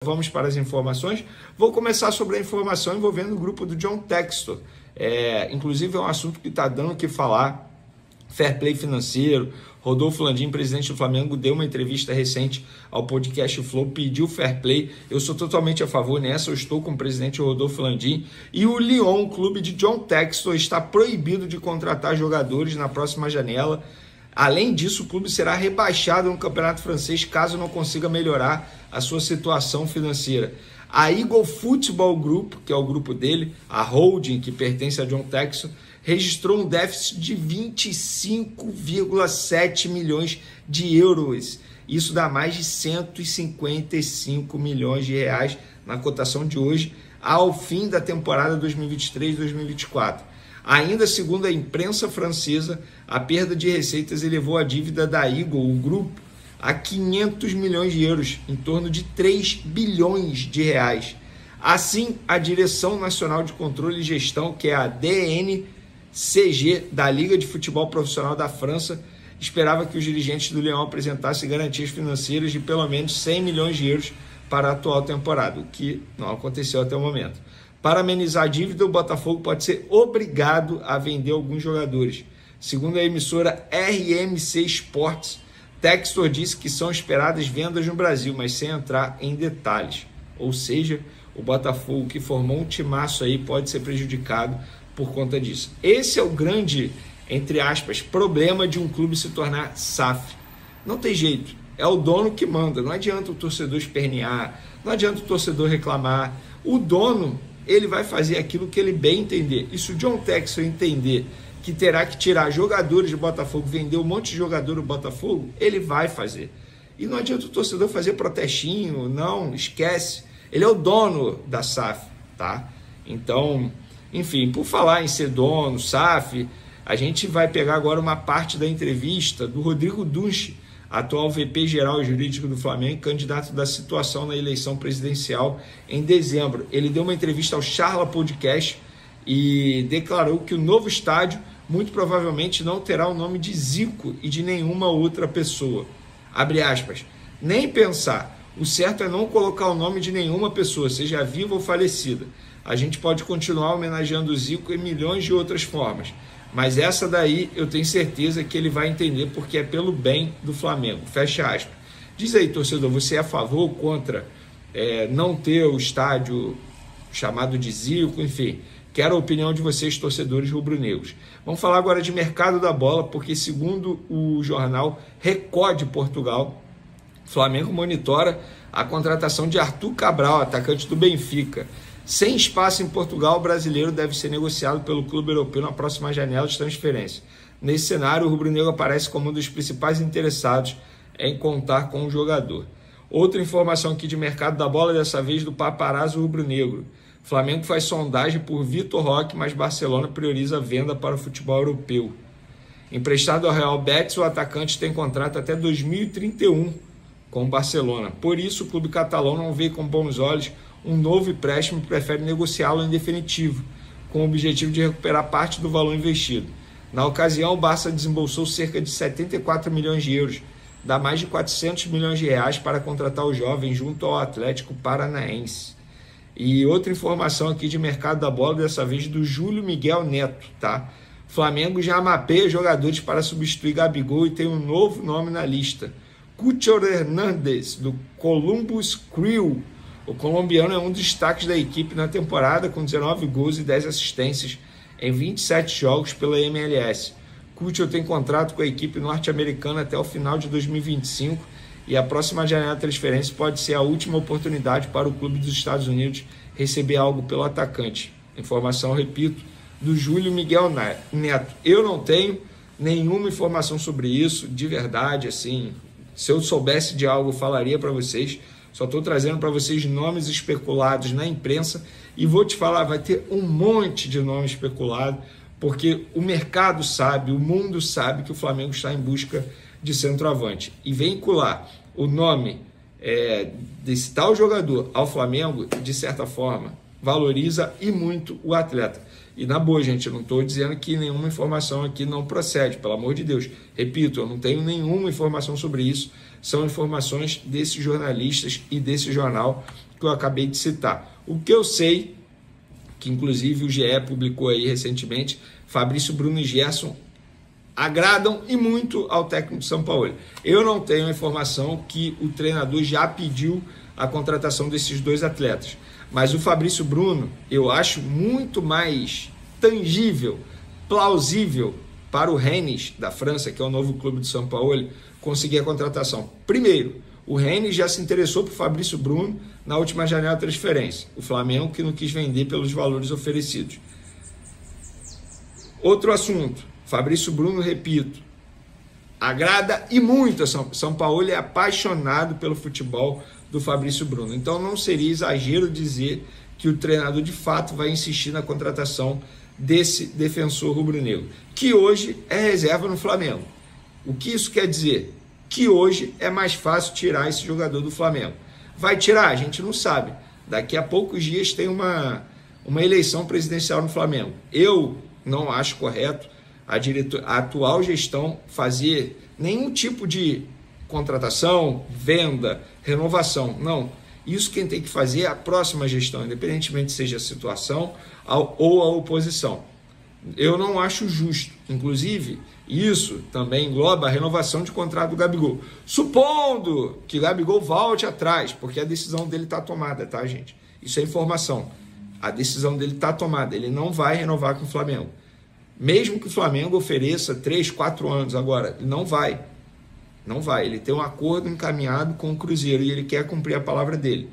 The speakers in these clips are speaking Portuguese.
Vamos para as informações. Vou começar sobre a informação envolvendo o grupo do John Textor. Inclusive é um assunto que está dando o que falar. Fair play financeiro. Rodolfo Landim, presidente do Flamengo, deu uma entrevista recente ao podcast Flow, pediu fair play. Eu sou totalmente a favor nessa, eu estou com o presidente Rodolfo Landim. E o Lyon, clube de John Textor, está proibido de contratar jogadores na próxima janela. Além disso, o clube será rebaixado no Campeonato Francês caso não consiga melhorar a sua situação financeira. A Eagle Football Group, que é o grupo dele, a holding que pertence a John Textor, registrou um déficit de 25,7 milhões de euros. Isso dá mais de 155 milhões de reais na cotação de hoje, ao fim da temporada 2023-2024. Ainda segundo a imprensa francesa, a perda de receitas elevou a dívida da Eagle, o grupo, a 500 milhões de euros, em torno de 3 bilhões de reais. Assim, a Direção Nacional de Controle e Gestão, que é a DNCG, da Liga de Futebol Profissional da França, esperava que os dirigentes do Lyon apresentassem garantias financeiras de pelo menos 100 milhões de euros para a atual temporada, o que não aconteceu até o momento. Para amenizar a dívida, o Botafogo pode ser obrigado a vender alguns jogadores. Segundo a emissora RMC Sports, Textor disse que são esperadas vendas no Brasil, mas sem entrar em detalhes. Ou seja, o Botafogo, que formou um timaço aí, pode ser prejudicado por conta disso. Esse é o grande, entre aspas, problema de um clube se tornar SAF. Não tem jeito, é o dono que manda. Não adianta o torcedor espernear, não adianta o torcedor reclamar. O dono, ele vai fazer aquilo que ele bem entender. E se o John Textor entender que terá que tirar jogadores do Botafogo, vender um monte de jogador do Botafogo, ele vai fazer. E não adianta o torcedor fazer protestinho, não, esquece. Ele é o dono da SAF, tá? Então, enfim, por falar em ser dono, SAF, a gente vai pegar agora uma parte da entrevista do Rodrigo Dunche, atual VP geral jurídico do Flamengo, candidato da situação na eleição presidencial em dezembro. Ele deu uma entrevista ao Charla Podcast e declarou que o novo estádio muito provavelmente não terá o nome de Zico e de nenhuma outra pessoa. Abre aspas, nem pensar. O certo é não colocar o nome de nenhuma pessoa, seja viva ou falecida. A gente pode continuar homenageando o Zico em milhões de outras formas. Mas essa daí eu tenho certeza que ele vai entender porque é pelo bem do Flamengo. Fecha aspas. Diz aí, torcedor, você é a favor ou contra não ter o estádio chamado de Zico, enfim. Quero a opinião de vocês, torcedores rubro-negros. Vamos falar agora de mercado da bola, porque segundo o jornal Record de Portugal, o Flamengo monitora a contratação de Arthur Cabral, atacante do Benfica. Sem espaço em Portugal, o brasileiro deve ser negociado pelo clube europeu na próxima janela de transferência. Nesse cenário, o rubro-negro aparece como um dos principais interessados em contar com o jogador. Outra informação aqui de mercado da bola, dessa vez do paparazzo rubro-negro. Flamengo faz sondagem por Vitor Roque, mas Barcelona prioriza a venda para o futebol europeu. Emprestado ao Real Betis, o atacante tem contrato até 2031 com o Barcelona. Por isso, o clube catalão não vê com bons olhos um novo empréstimo e prefere negociá-lo em definitivo, com o objetivo de recuperar parte do valor investido. Na ocasião, o Barça desembolsou cerca de 74 milhões de euros, dá mais de 400 milhões de reais para contratar o jovem junto ao Atlético Paranaense. E outra informação aqui de mercado da bola, dessa vez do Júlio Miguel Neto, tá? Flamengo já mapeia jogadores para substituir Gabigol e tem um novo nome na lista. Cucho Hernández, do Columbus Crew. O colombiano é um dos destaques da equipe na temporada, com 19 gols e 10 assistências em 27 jogos pela MLS. Cucho tem contrato com a equipe norte-americana até o final de 2025 e a próxima janela de transferência pode ser a última oportunidade para o clube dos Estados Unidos receber algo pelo atacante. Informação, repito, do Júlio Miguel Neto. Eu não tenho nenhuma informação sobre isso, de verdade, assim, se eu soubesse de algo, eu falaria para vocês. Só estou trazendo para vocês nomes especulados na imprensa e vou te falar, vai ter um monte de nome especulado, porque o mercado sabe, o mundo sabe que o Flamengo está em busca de centroavante. E vincular o nome desse tal jogador ao Flamengo, de certa forma, valoriza e muito o atleta. E na boa, gente, eu não estou dizendo que nenhuma informação aqui não procede, pelo amor de Deus. Repito, eu não tenho nenhuma informação sobre isso. São informações desses jornalistas e desse jornal que eu acabei de citar. O que eu sei, que inclusive o GE publicou aí recentemente, Fabrício Bruno e Gerson agradam e muito ao técnico de São Paulo. Eu não tenho a informação que o treinador já pediu a contratação desses dois atletas, mas o Fabrício Bruno eu acho muito mais tangível, plausível para o Rennes da França, que é o novo clube de São Paulo, conseguir a contratação. Primeiro, o Rennes já se interessou por Fabrício Bruno na última janela de transferência. O Flamengo que não quis vender pelos valores oferecidos. Outro assunto, Fabrício Bruno, repito, agrada e muito a São Paulo, é apaixonado pelo futebol do Fabrício Bruno. Então não seria exagero dizer que o treinador de fato vai insistir na contratação desse defensor rubro-negro, que hoje é reserva no Flamengo. O que isso quer dizer? Que hoje é mais fácil tirar esse jogador do Flamengo. Vai tirar? A gente não sabe. Daqui a poucos dias tem uma eleição presidencial no Flamengo. Eu não acho correto a atual gestão fazer nenhum tipo de contratação, venda, renovação. Não. Isso quem tem que fazer é a próxima gestão, independentemente seja a situação ou a oposição. Eu não acho justo. Inclusive, isso também engloba a renovação de contrato do Gabigol. Supondo que o Gabigol volte atrás, porque a decisão dele está tomada, tá, gente? Isso é informação. A decisão dele está tomada. Ele não vai renovar com o Flamengo. Mesmo que o Flamengo ofereça 3, 4 anos agora, não vai. Não vai. Ele tem um acordo encaminhado com o Cruzeiro e ele quer cumprir a palavra dele.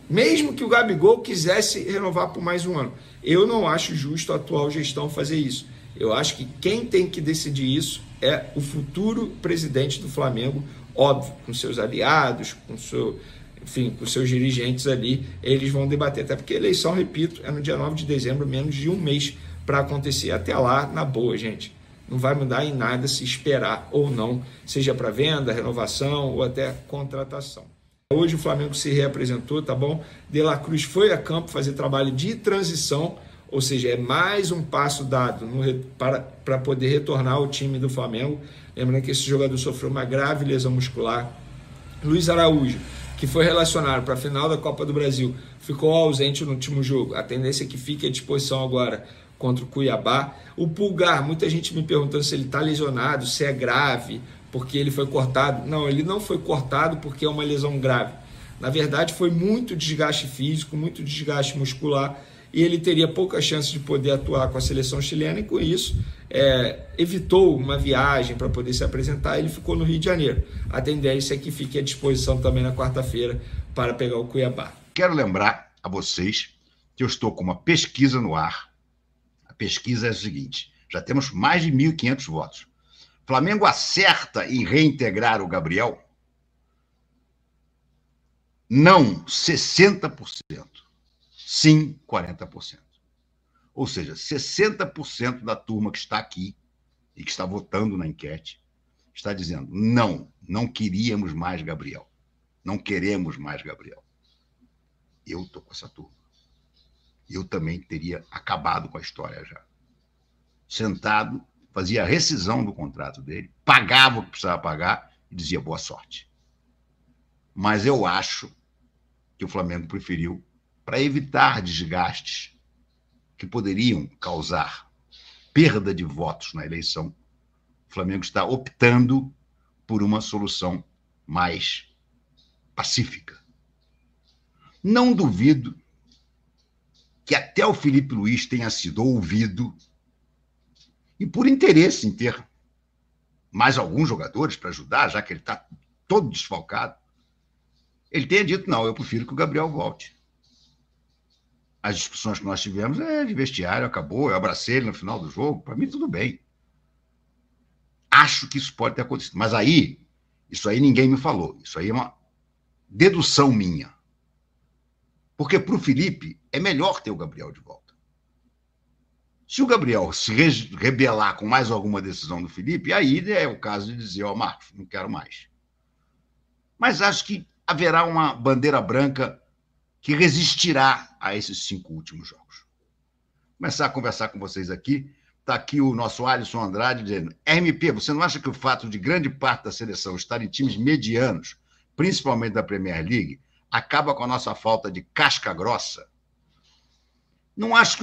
Mesmo que o Gabigol quisesse renovar por mais um ano. Eu não acho justo a atual gestão fazer isso. Eu acho que quem tem que decidir isso é o futuro presidente do Flamengo, óbvio, com seus aliados, com seus dirigentes ali, eles vão debater. Até porque a eleição, repito, é no dia 9 de dezembro, menos de um mês para acontecer. Até lá, na boa, gente. Não vai mudar em nada se esperar ou não, seja para venda, renovação ou até contratação. Hoje o Flamengo se reapresentou, tá bom? De La Cruz foi a campo fazer trabalho de transição, ou seja, é mais um passo dado para poder retornar ao time do Flamengo. Lembrando que esse jogador sofreu uma grave lesão muscular. Luiz Araújo, que foi relacionado para a final da Copa do Brasil, ficou ausente no último jogo. A tendência é que fique à disposição agora contra o Cuiabá. O Pulgar, muita gente me perguntando se ele está lesionado, se é grave, porque ele foi cortado. Não, ele não foi cortado porque é uma lesão grave. Na verdade, foi muito desgaste físico, muito desgaste muscular, e ele teria pouca chance de poder atuar com a seleção chilena, e com isso evitou uma viagem para poder se apresentar. Ele ficou no Rio de Janeiro. A tendência é que fique à disposição também na quarta-feira para pegar o Cuiabá. Quero lembrar a vocês que eu estou com uma pesquisa no ar. A pesquisa é a seguinte: já temos mais de 1.500 votos. Flamengo acerta em reintegrar o Gabriel? Não, 60%. Sim, 40%. Ou seja, 60% da turma que está aqui e que está votando na enquete está dizendo não, não queríamos mais Gabriel. Não queremos mais Gabriel. Eu estou com essa turma. Eu também teria acabado com a história já. Sentado, fazia a rescisão do contrato dele, pagava o que precisava pagar e dizia boa sorte. Mas eu acho que o Flamengo preferiu, para evitar desgastes que poderiam causar perda de votos na eleição, o Flamengo está optando por uma solução mais pacífica. Não duvido que até o Felipe Luiz tenha sido ouvido e por interesse em ter mais alguns jogadores para ajudar, já que ele está todo desfalcado, ele tenha dito, não, eu prefiro que o Gabriel volte. As discussões que nós tivemos de vestiário, acabou, eu abracei ele no final do jogo, para mim tudo bem. Acho que isso pode ter acontecido, mas isso aí ninguém me falou, isso aí é uma dedução minha. Porque para o Felipe é melhor ter o Gabriel de volta. Se o Gabriel se rebelar com mais alguma decisão do Felipe, aí é o caso de dizer, Marcos, não quero mais. Mas acho que haverá uma bandeira branca que resistirá a esses 5 últimos jogos. Vou começar a conversar com vocês aqui. Está aqui o nosso Alisson Andrade dizendo, RMP, você não acha que o fato de grande parte da seleção estar em times medianos, principalmente da Premier League, acaba com a nossa falta de casca grossa. Não acho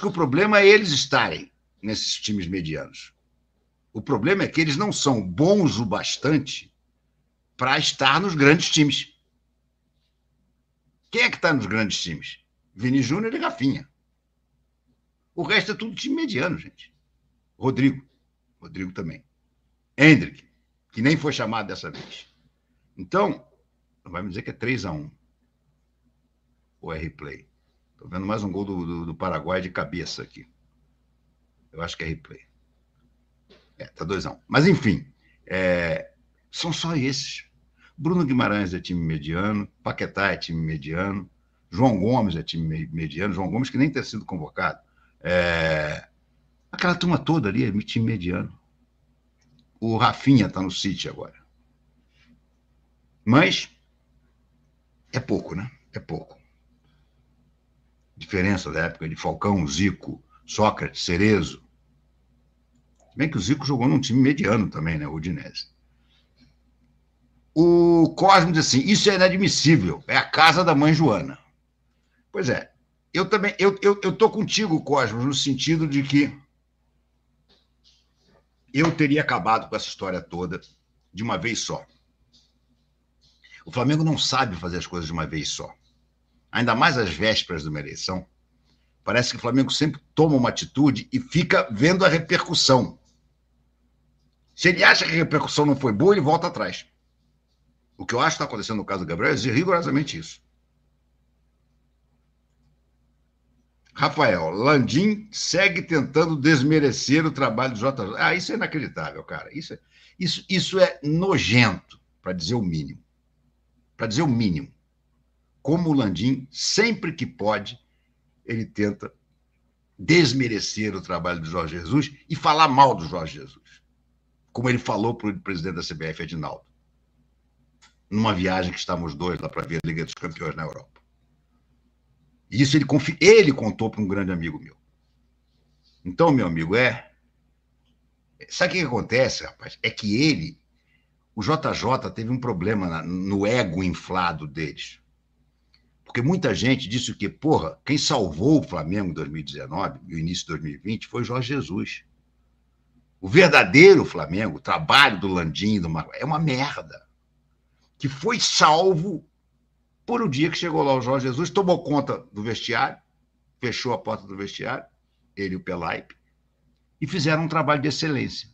que o problema é eles estarem nesses times medianos. O problema é que eles não são bons o bastante para estar nos grandes times. Quem é que está nos grandes times? Vini Júnior e Rafinha. O resto é tudo time mediano, gente. Rodrigo também. Hendrick, que nem foi chamado dessa vez. Então, vai me dizer que é 3-1 o replay. Estou vendo mais um gol do Paraguai de cabeça aqui. Eu acho que é replay. Tá 2-1. Mas, enfim, são só esses. Bruno Guimarães é time mediano, Paquetá é time mediano, João Gomes é time mediano, João Gomes que nem ter sido convocado. Aquela turma toda ali é time mediano. O Rafinha está no City agora. Mas é pouco, né? É pouco. Diferença da época de Falcão, Zico, Sócrates, Cerezo. Se bem que o Zico jogou num time mediano também, né? O Udinese. O Cosmo diz assim, isso é inadmissível, é a casa da mãe Joana. Pois é, eu também, eu tô contigo, Cosmo, no sentido de que eu teria acabado com essa história toda de uma vez só. O Flamengo não sabe fazer as coisas de uma vez só. Ainda mais às vésperas de uma eleição. Parece que o Flamengo sempre toma uma atitude e fica vendo a repercussão. Se ele acha que a repercussão não foi boa, ele volta atrás. O que eu acho que está acontecendo no caso do Gabriel é rigorosamente isso. Rafael, Landim segue tentando desmerecer o trabalho do JJ. Isso é inacreditável, cara. Isso é nojento, para dizer o mínimo. Para dizer o mínimo. Como o Landim, sempre que pode, ele tenta desmerecer o trabalho do Jorge Jesus e falar mal do Jorge Jesus. Como ele falou para o presidente da CBF, Edinaldo, numa viagem que estávamos dois lá para ver a Liga dos Campeões na Europa. E isso ele contou para um grande amigo meu. Então, meu amigo, sabe o que acontece, rapaz? É que o JJ teve um problema no ego inflado deles. Porque muita gente disse que, quem salvou o Flamengo em 2019 e o início de 2020 foi Jorge Jesus. O verdadeiro Flamengo, o trabalho do Landim, é uma merda. Que foi salvo por o dia que chegou lá o Jorge Jesus, tomou conta do vestiário, fechou a porta do vestiário, ele e o Pelaipe, e fizeram um trabalho de excelência.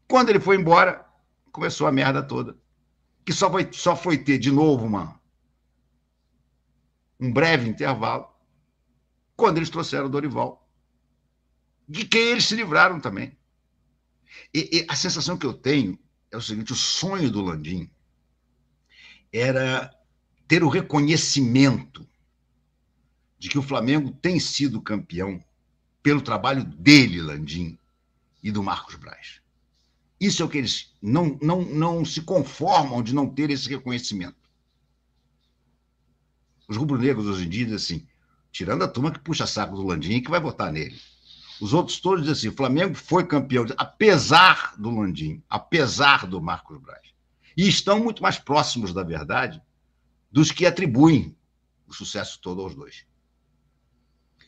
Quando ele foi embora, começou a merda toda. Que só foi ter de novo um breve intervalo, quando eles trouxeram o Dorival, de quem eles se livraram também. E a sensação que eu tenho é o seguinte, o sonho do Landim era ter o reconhecimento de que o Flamengo tem sido campeão pelo trabalho dele, Landim, e do Marcos Braz. Isso é o que eles não se conformam de não ter esse reconhecimento. Os rubro-negros hoje em dia dizem assim, tirando a turma que puxa saco do Landim, que vai votar nele. Os outros todos dizem assim, o Flamengo foi campeão, apesar do Landim, apesar do Marcos Braz. E estão muito mais próximos da verdade dos que atribuem o sucesso todo aos dois.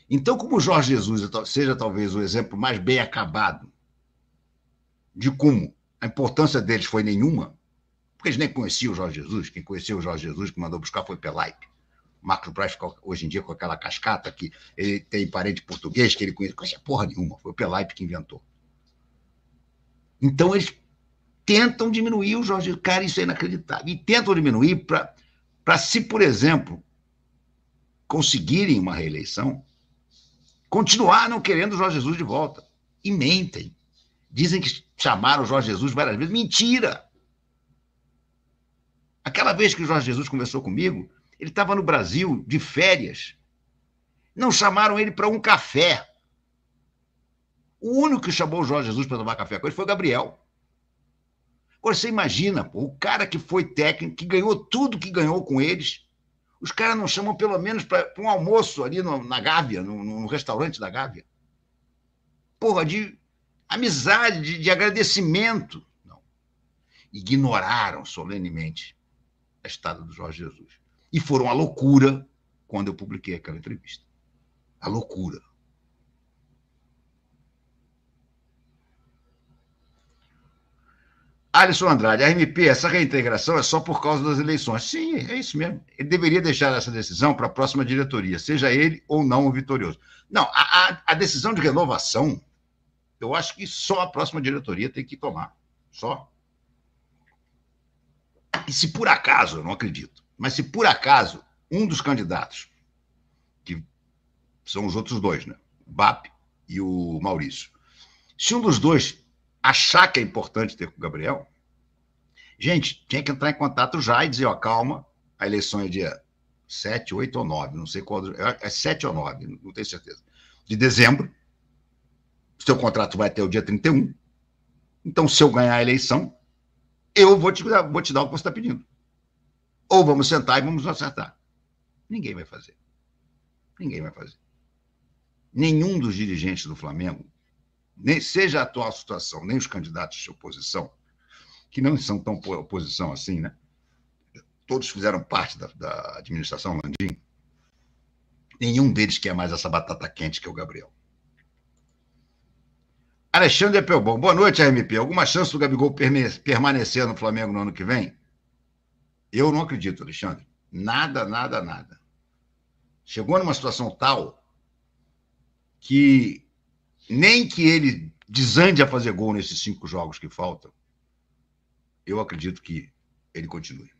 Então, como o Jorge Jesus seja talvez o exemplo mais bem acabado de como a importância deles foi nenhuma, porque eles nem conheciam o Jorge Jesus, quem conheceu o Jorge Jesus que mandou buscar foi Pelaipe. O Marcos Braz fica hoje em dia com aquela cascata que ele tem parente português que ele conhecia porra nenhuma, foi o Pelaipe que inventou. Então, eles tentam diminuir o Jorge Jesus. Cara, isso é inacreditável. E tentam diminuir para se, por exemplo, conseguirem uma reeleição, continuar não querendo o Jorge Jesus de volta. E mentem. Dizem que chamaram o Jorge Jesus várias vezes. Mentira! Aquela vez que o Jorge Jesus conversou comigo, ele estava no Brasil, de férias. Não chamaram ele para um café. O único que chamou o Jorge Jesus para tomar café com ele foi o Gabriel. Agora, você imagina, o cara que foi técnico, que ganhou tudo que ganhou com eles, os caras não chamam pelo menos para um almoço ali na Gávea, no restaurante da Gávea. Porra, de amizade, de agradecimento. Não. Ignoraram solenemente a estada do Jorge Jesus. E foram a loucura quando eu publiquei aquela entrevista. A loucura. Alisson Andrade, RMP, essa reintegração é só por causa das eleições. Sim, é isso mesmo. Ele deveria deixar essa decisão para a próxima diretoria, seja ele ou não o vitorioso. Não, a decisão de renovação, eu acho que só a próxima diretoria tem que tomar. Só. E se por acaso, eu não acredito, mas se por acaso um dos candidatos, que são os outros dois, né? O BAP e o Maurício, se um dos dois achar que é importante ter com o Gabriel, gente, tinha que entrar em contato já e dizer, ó, calma, a eleição é dia 7, 8 ou 9, não sei qual, é 7 ou 9, não tenho certeza, de dezembro, seu contrato vai até o dia 31, então se eu ganhar a eleição, eu vou te dar o que você está pedindo. Ou vamos sentar e vamos acertar. Ninguém vai fazer. Ninguém vai fazer. Nenhum dos dirigentes do Flamengo, nem seja a atual situação, nem os candidatos de oposição, que não são tão oposição assim, né? Todos fizeram parte da administração Landim. Nenhum deles quer mais essa batata quente que é o Gabriel. Alexandre Appelbaum, boa noite, RMP. Alguma chance do Gabigol permanecer no Flamengo no ano que vem? Eu não acredito, Alexandre. Nada, nada, nada. Chegou numa situação tal que nem que ele desande a fazer gol nesses 5 jogos que faltam, eu acredito que ele continue.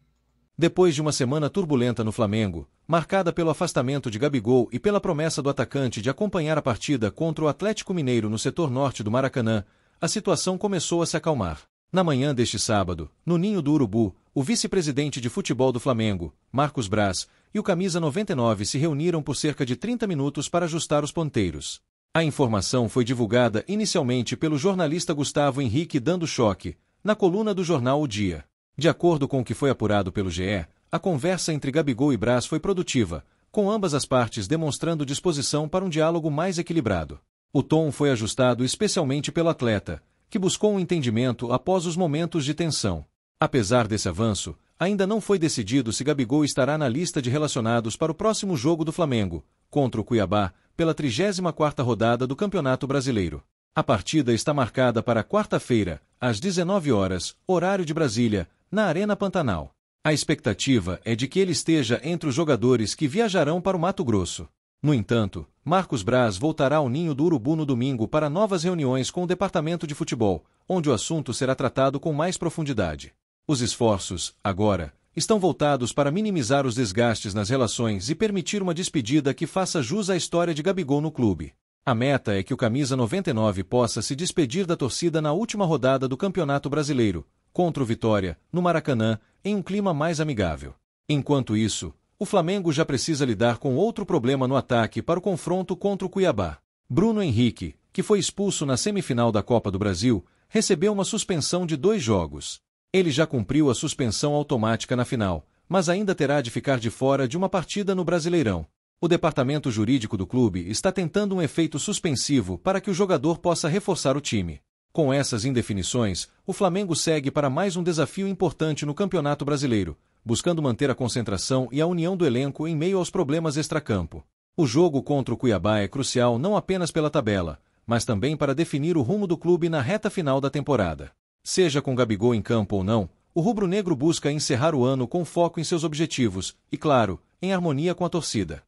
Depois de uma semana turbulenta no Flamengo, marcada pelo afastamento de Gabigol e pela promessa do atacante de acompanhar a partida contra o Atlético Mineiro no setor norte do Maracanã, a situação começou a se acalmar. Na manhã deste sábado, no Ninho do Urubu, o vice-presidente de futebol do Flamengo, Marcos Braz, e o camisa 99 se reuniram por cerca de 30 minutos para ajustar os ponteiros. A informação foi divulgada inicialmente pelo jornalista Gustavo Henrique Dando Choque, na coluna do jornal O Dia. De acordo com o que foi apurado pelo GE, a conversa entre Gabigol e Braz foi produtiva, com ambas as partes demonstrando disposição para um diálogo mais equilibrado. O tom foi ajustado especialmente pelo atleta, que buscou um entendimento após os momentos de tensão. Apesar desse avanço, ainda não foi decidido se Gabigol estará na lista de relacionados para o próximo jogo do Flamengo, contra o Cuiabá, pela 34ª rodada do Campeonato Brasileiro. A partida está marcada para quarta-feira, às 19 horas, horário de Brasília, na Arena Pantanal. A expectativa é de que ele esteja entre os jogadores que viajarão para o Mato Grosso. No entanto, Marcos Braz voltará ao Ninho do Urubu no domingo para novas reuniões com o departamento de futebol, onde o assunto será tratado com mais profundidade. Os esforços, agora, estão voltados para minimizar os desgastes nas relações e permitir uma despedida que faça jus à história de Gabigol no clube. A meta é que o camisa 99 possa se despedir da torcida na última rodada do Campeonato Brasileiro, contra o Vitória, no Maracanã, em um clima mais amigável. Enquanto isso, o Flamengo já precisa lidar com outro problema no ataque para o confronto contra o Cuiabá. Bruno Henrique, que foi expulso na semifinal da Copa do Brasil, recebeu uma suspensão de 2 jogos. Ele já cumpriu a suspensão automática na final, mas ainda terá de ficar de fora de uma partida no Brasileirão. O departamento jurídico do clube está tentando um efeito suspensivo para que o jogador possa reforçar o time. Com essas indefinições, o Flamengo segue para mais um desafio importante no Campeonato Brasileiro, buscando manter a concentração e a união do elenco em meio aos problemas extracampo. O jogo contra o Cuiabá é crucial não apenas pela tabela, mas também para definir o rumo do clube na reta final da temporada. Seja com Gabigol em campo ou não, o rubro-negro busca encerrar o ano com foco em seus objetivos e, claro, em harmonia com a torcida.